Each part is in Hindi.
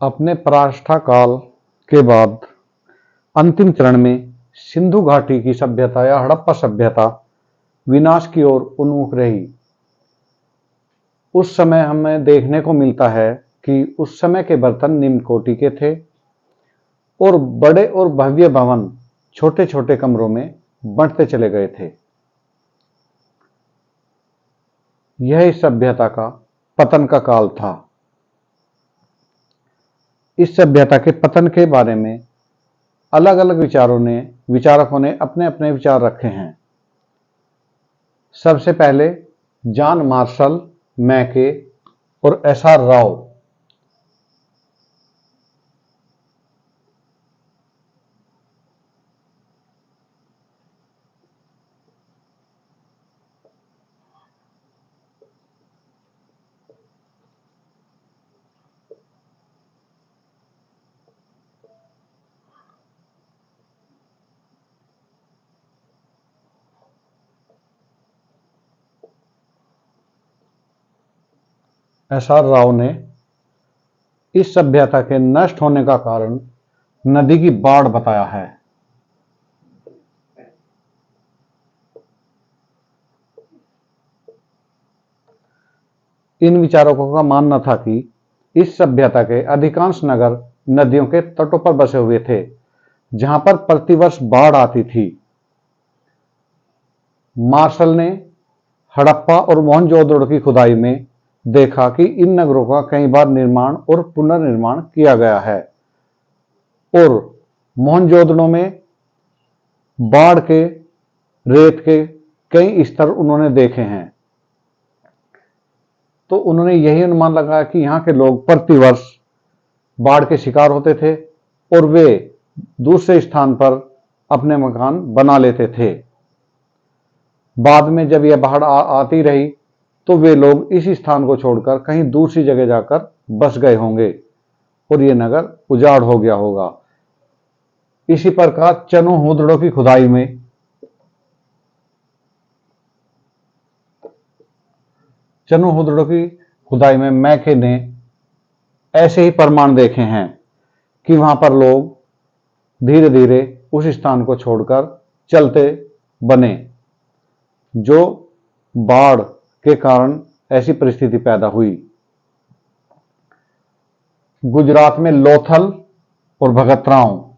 अपने पराकाष्ठा काल के बाद अंतिम चरण में सिंधु घाटी की सभ्यता या हड़प्पा सभ्यता विनाश की ओर उन्मुख रही। उस समय हमें देखने को मिलता है कि उस समय के बर्तन निम्न कोटि के थे और बड़े और भव्य भवन छोटे छोटे कमरों में बंटते चले गए थे। यह इस सभ्यता का पतन का काल था। इस सभ्यता के पतन के बारे में अलग अलग विचारकों ने अपने अपने विचार रखे हैं। सबसे पहले जॉन मार्शल, मैके और एस.आर. राव। एस.आर. राव ने इस सभ्यता के नष्ट होने का कारण नदी की बाढ़ बताया है। इन विचारकों का मानना था कि इस सभ्यता के अधिकांश नगर नदियों के तटों पर बसे हुए थे, जहां पर प्रतिवर्ष बाढ़ आती थी। मार्शल ने हड़प्पा और मोहनजोदड़ो की खुदाई में देखा कि इन नगरों का कई बार निर्माण और पुनर्निर्माण किया गया है और मोहनजोदड़ो में बाढ़ के रेत के कई स्तर उन्होंने देखे हैं। तो उन्होंने यही अनुमान लगाया कि यहाँ के लोग प्रतिवर्ष बाढ़ के शिकार होते थे और वे दूसरे स्थान पर अपने मकान बना लेते थे। बाद में जब यह बाढ़ आती रही तो वे लोग इस स्थान को छोड़कर कहीं दूसरी जगह जाकर बस गए होंगे और ये नगर उजाड़ हो गया होगा। इसी प्रकार चनो हुदड़ो की खुदाई में मैके ने ऐसे ही प्रमाण देखे हैं कि वहां पर लोग धीरे धीरे उस स्थान को छोड़कर चलते बने, जो बाढ़ के कारण ऐसी परिस्थिति पैदा हुई। गुजरात में लोथल और भगतराव।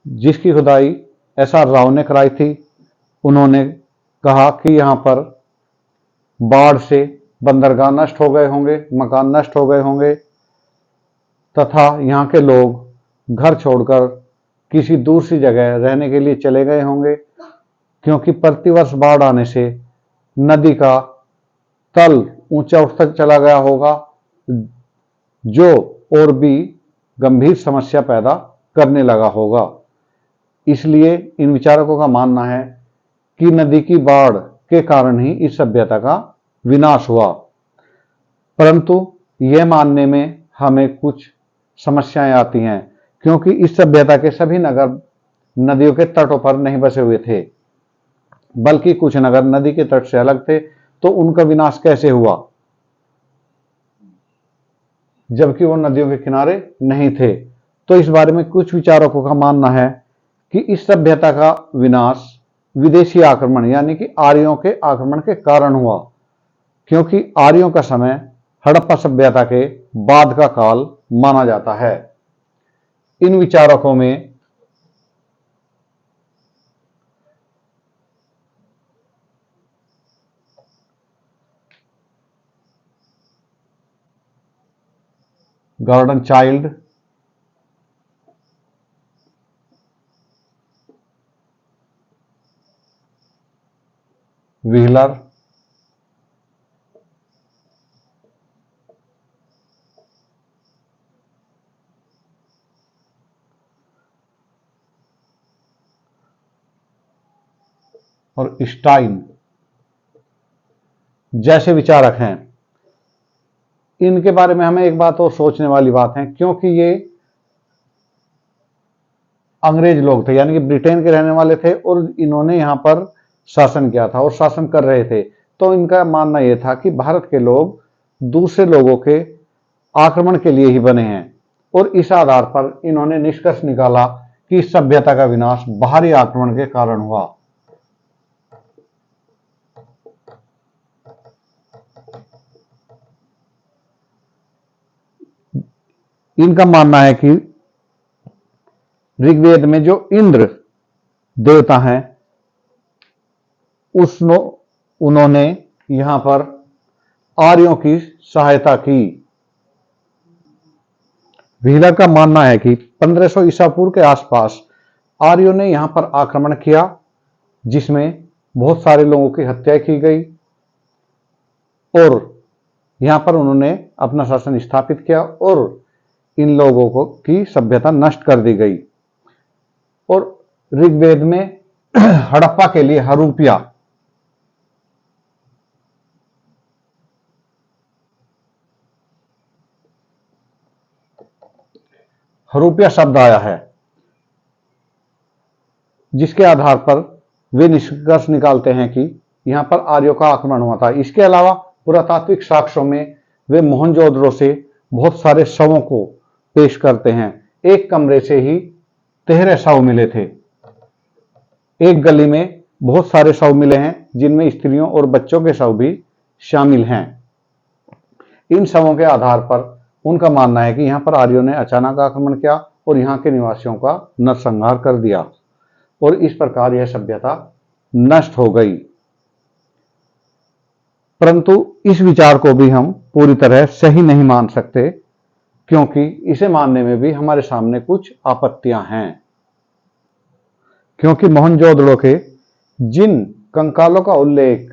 जिसकी खुदाई एस.आर. राव ने कराई थी। उन्होंने कहा कि यहां पर बाढ़ से बंदरगाह नष्ट हो गए होंगे, मकान नष्ट हो गए होंगे तथा यहाँ के लोग घर छोड़कर किसी दूसरी जगह रहने के लिए चले गए होंगे, क्योंकि प्रतिवर्ष बाढ़ आने से नदी का तल ऊंचा उठता चला गया होगा, जो और भी गंभीर समस्या पैदा करने लगा होगा। इसलिए इन विचारकों का मानना है कि नदी की बाढ़ के कारण ही इस सभ्यता का विनाश हुआ। परंतु यह मानने में हमें कुछ समस्याएं आती हैं, क्योंकि इस सभ्यता के सभी नगर नदियों के तटों पर नहीं बसे हुए थे, बल्कि कुछ नगर नदी के तट से अलग थे। तो उनका विनाश कैसे हुआ, जबकि वो नदियों के किनारे नहीं थे? तो इस बारे में कुछ विचारकों का मानना है कि इस सभ्यता का विनाश विदेशी आक्रमण यानी कि आर्यों के आक्रमण के कारण हुआ, क्योंकि आर्यों का समय हड़प्पा सभ्यता के बाद का काल माना जाता है। इन विचारकों में गॉर्डन चाइल्ड, व्हीलर, और स्टाइन जैसे विचारक हैं। इनके बारे में हमें एक बात और सोचने वाली बात है, क्योंकि ये अंग्रेज लोग थे, यानी कि ब्रिटेन के रहने वाले थे, और इन्होंने यहाँ पर शासन किया था और शासन कर रहे थे। तो इनका मानना यह था कि भारत के लोग दूसरे लोगों के आक्रमण के लिए ही बने हैं, और इस आधार पर इन्होंने निष्कर्ष निकाला कि इस सभ्यता का विनाश बाहरी आक्रमण के कारण हुआ। इनका मानना है कि ऋग्वेद में जो इंद्र देवता हैं उन्होंने यहां पर आर्यों की सहायता की। व्हीलर का मानना है कि 1500 ईसा पूर्व के आसपास आर्यों ने यहां पर आक्रमण किया, जिसमें बहुत सारे लोगों की हत्या की गई, और यहां पर उन्होंने अपना शासन स्थापित किया और इन लोगों को की सभ्यता नष्ट कर दी गई। और ऋग्वेद में हड़प्पा के लिए हरूपिया शब्द आया है, जिसके आधार पर वे निष्कर्ष निकालते हैं कि यहां पर आर्यों का आक्रमण हुआ था। इसके अलावा पुरातात्विक साक्ष्यों में वे मोहनजोदड़ो से बहुत सारे शवों को पेश करते हैं। एक कमरे से ही 13 शव मिले थे। एक गली में बहुत सारे शव मिले हैं, जिनमें स्त्रियों और बच्चों के शव भी शामिल हैं। इन शवों के आधार पर उनका मानना है कि यहां पर आर्यों ने अचानक आक्रमण किया और यहां के निवासियों का नरसंहार कर दिया, और इस प्रकार यह सभ्यता नष्ट हो गई। परंतु इस विचार को भी हम पूरी तरह सही नहीं मान सकते, क्योंकि इसे मानने में भी हमारे सामने कुछ आपत्तियां हैं। क्योंकि मोहनजोदड़ो के जिन कंकालों का उल्लेख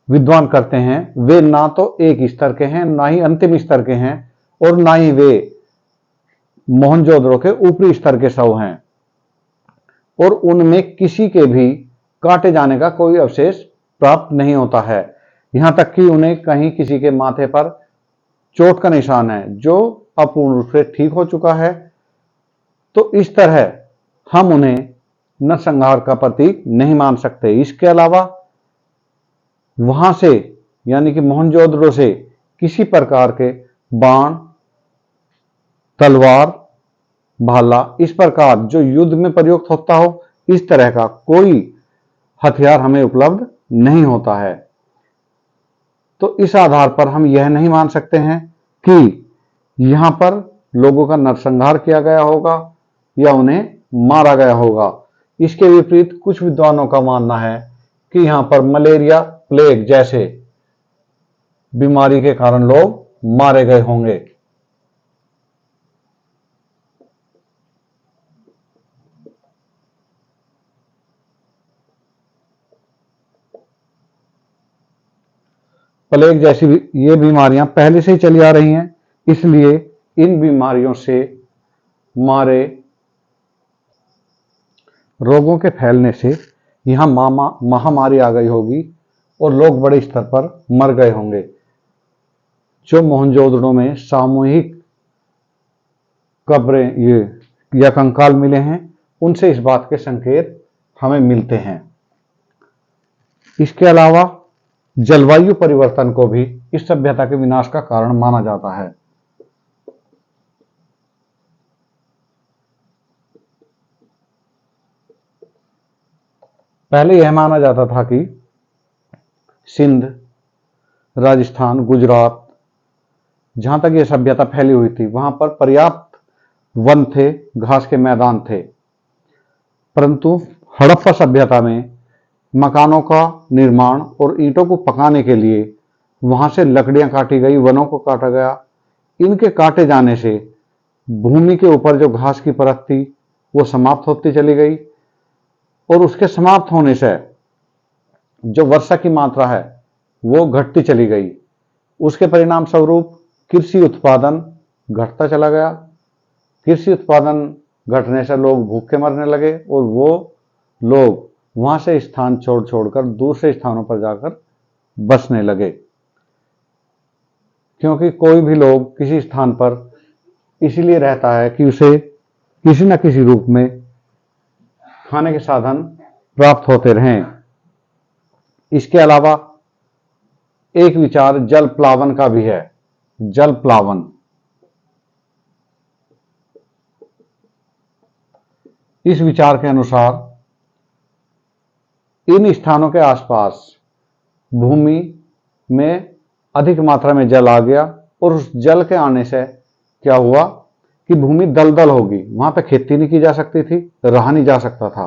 विद्वान करते हैं, वे ना तो एक स्तर के हैं, ना ही अंतिम स्तर के हैं, और ना ही वे मोहनजोदड़ो के ऊपरी स्तर के शव हैं, और उनमें किसी के भी काटे जाने का कोई अवशेष प्राप्त नहीं होता है। यहां तक कि उन्हें कहीं किसी के माथे पर चोट का निशान है, जो अपूर्ण रूप से ठीक हो चुका है। तो इस तरह हम उन्हें नरसंहार का प्रतीक नहीं मान सकते। इसके अलावा वहां से, यानी कि मोहनजोदड़ो से, किसी प्रकार के बाण, तलवार, भाला, इस प्रकार जो युद्ध में प्रयुक्त होता हो, इस तरह का कोई हथियार हमें उपलब्ध नहीं होता है। तो इस आधार पर हम यह नहीं मान सकते हैं कि यहां पर लोगों का नरसंहार किया गया होगा या उन्हें मारा गया होगा। इसके विपरीत कुछ विद्वानों का मानना है कि यहां पर मलेरिया, प्लेग जैसे बीमारी के कारण लोग मारे गए होंगे। प्लेग जैसी ये बीमारियां पहले से ही चली आ रही हैं, इसलिए इन बीमारियों से मारे रोगों के फैलने से यहां महामारी आ गई होगी और लोग बड़े स्तर पर मर गए होंगे। जो मोहनजोदड़ो में सामूहिक कब्रें ये या कंकाल मिले हैं, उनसे इस बात के संकेत हमें मिलते हैं। इसके अलावा जलवायु परिवर्तन को भी इस सभ्यता के विनाश का कारण माना जाता है। पहले यह माना जाता था कि सिंध, राजस्थान, गुजरात, जहां तक यह सभ्यता फैली हुई थी, वहां पर पर्याप्त वन थे, घास के मैदान थे। परंतु हड़प्पा सभ्यता में मकानों का निर्माण और ईंटों को पकाने के लिए वहां से लकड़ियां काटी गई, वनों को काटा गया। इनके काटे जाने से भूमि के ऊपर जो घास की परत थी वो समाप्त होती चली गई, और उसके समाप्त होने से जो वर्षा की मात्रा है वो घटती चली गई। उसके परिणाम स्वरूप कृषि उत्पादन घटता चला गया। कृषि उत्पादन घटने से लोग भूखे मरने लगे, और वो लोग वहां से स्थान छोड़ छोड़कर दूसरे स्थानों पर जाकर बसने लगे, क्योंकि कोई भी लोग किसी स्थान पर इसलिए रहता है कि उसे किसी न किसी रूप में खाने के साधन प्राप्त होते रहें। इसके अलावा एक विचार जल प्लावन का भी है। जल प्लावन, इस विचार के अनुसार इन स्थानों के आसपास भूमि में अधिक मात्रा में जल आ गया और उस जल के आने से क्या हुआ कि भूमि दलदल होगी, वहां पे खेती नहीं की जा सकती थी, रहा नहीं जा सकता था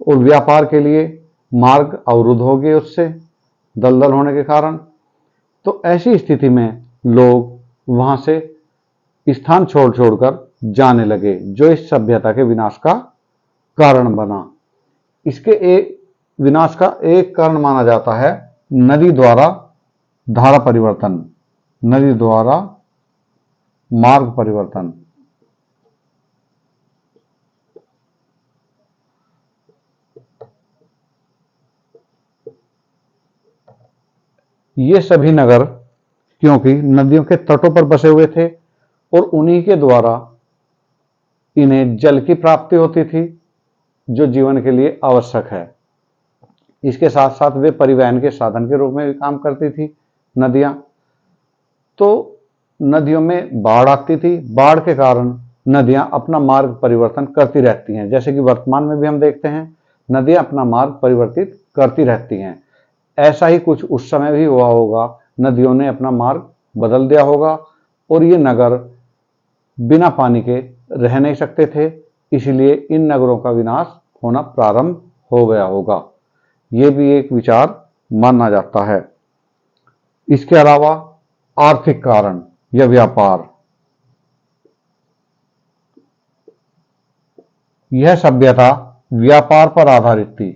और व्यापार के लिए मार्ग अवरुद्ध हो गए उससे, दलदल होने के कारण। तो ऐसी स्थिति में लोग वहां से स्थान छोड़ छोड़कर जाने लगे, जो इस सभ्यता के विनाश का कारण बना। इसके एक विनाश का एक कारण माना जाता है नदी द्वारा धारा परिवर्तन, नदी द्वारा मार्ग परिवर्तन। ये सभी नगर क्योंकि नदियों के तटों पर बसे हुए थे और उन्हीं के द्वारा इन्हें जल की प्राप्ति होती थी, जो जीवन के लिए आवश्यक है। इसके साथ साथ वे परिवहन के साधन के रूप में भी काम करती थी नदियां। तो नदियों में बाढ़ आती थी, बाढ़ के कारण नदियां अपना मार्ग परिवर्तन करती रहती हैं। जैसे कि वर्तमान में भी हम देखते हैं नदियां अपना मार्ग परिवर्तित करती रहती हैं। ऐसा ही कुछ उस समय भी हुआ होगा, नदियों ने अपना मार्ग बदल दिया होगा और ये नगर बिना पानी के रह नहीं सकते थे, इसलिए इन नगरों का विनाश होना प्रारंभ हो गया होगा। ये भी एक विचार माना जाता है। इसके अलावा आर्थिक कारण या व्यापार, यह सभ्यता व्यापार पर आधारित थी,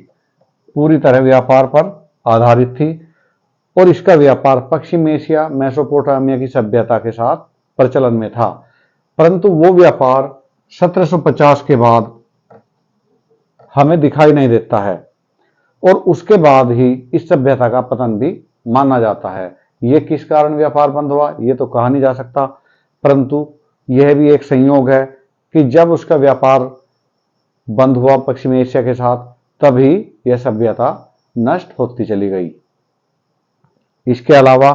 पूरी तरह व्यापार पर आधारित थी और इसका व्यापार पश्चिम एशिया मेसोपोटामिया की सभ्यता के साथ प्रचलन में था। परंतु वो व्यापार 1750 के बाद हमें दिखाई नहीं देता है और उसके बाद ही इस सभ्यता का पतन भी माना जाता है। ये किस कारण व्यापार बंद हुआ ये तो कहा नहीं जा सकता, परंतु यह भी एक संयोग है कि जब उसका व्यापार बंद हुआ पश्चिम एशिया के साथ, तभी यह सभ्यता नष्ट होती चली गई। इसके अलावा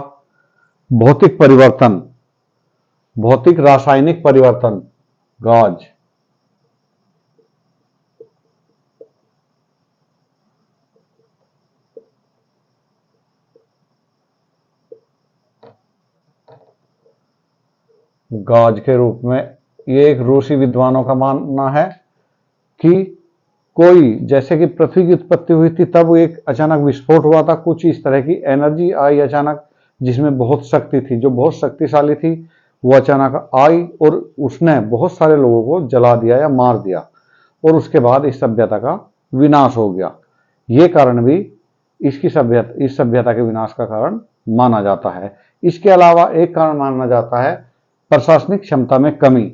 भौतिक परिवर्तन, भौतिक रासायनिक परिवर्तन, गाज, गाज के रूप में ये एक रूसी विद्वानों का मानना है कि कोई जैसे कि पृथ्वी की उत्पत्ति हुई थी तब एक अचानक विस्फोट हुआ था, कुछ इस तरह की एनर्जी आई अचानक जिसमें बहुत शक्ति थी, जो बहुत शक्तिशाली थी, वो अचानक आई और उसने बहुत सारे लोगों को जला दिया या मार दिया और उसके बाद इस सभ्यता का विनाश हो गया। ये कारण भी इस सभ्यता के विनाश का कारण माना जाता है। इसके अलावा एक कारण माना जाता है प्रशासनिक क्षमता में कमी।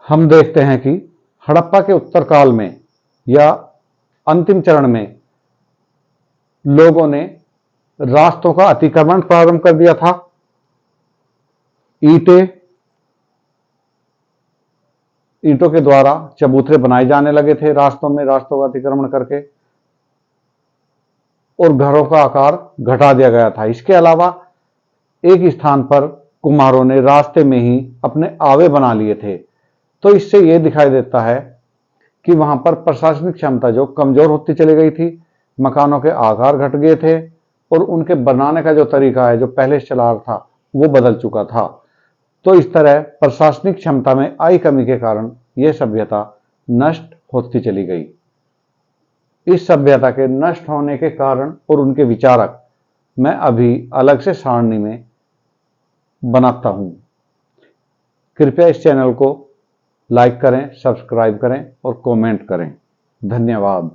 हम देखते हैं कि हड़प्पा के उत्तर काल में या अंतिम चरण में लोगों ने रास्तों का अतिक्रमण प्रारंभ कर दिया था। ईंटों के द्वारा चबूतरे बनाए जाने लगे थे रास्तों में, रास्तों का अतिक्रमण करके, और घरों का आकार घटा दिया गया था। इसके अलावा एक स्थान पर कुम्हारों ने रास्ते में ही अपने आवे बना लिए थे। तो इससे यह दिखाई देता है कि वहां पर प्रशासनिक क्षमता जो कमजोर होती चली गई थी, मकानों के आकार घट गए थे और उनके बनाने का जो तरीका है जो पहले से चला था वो बदल चुका था। तो इस तरह प्रशासनिक क्षमता में आई कमी के कारण यह सभ्यता नष्ट होती चली गई। इस सभ्यता के नष्ट होने के कारण और उनके विचारक मैं अभी अलग से सारणी में बनाता हूं। कृपया इस चैनल को लाइक करें, सब्सक्राइब करें और कमेंट करें। धन्यवाद।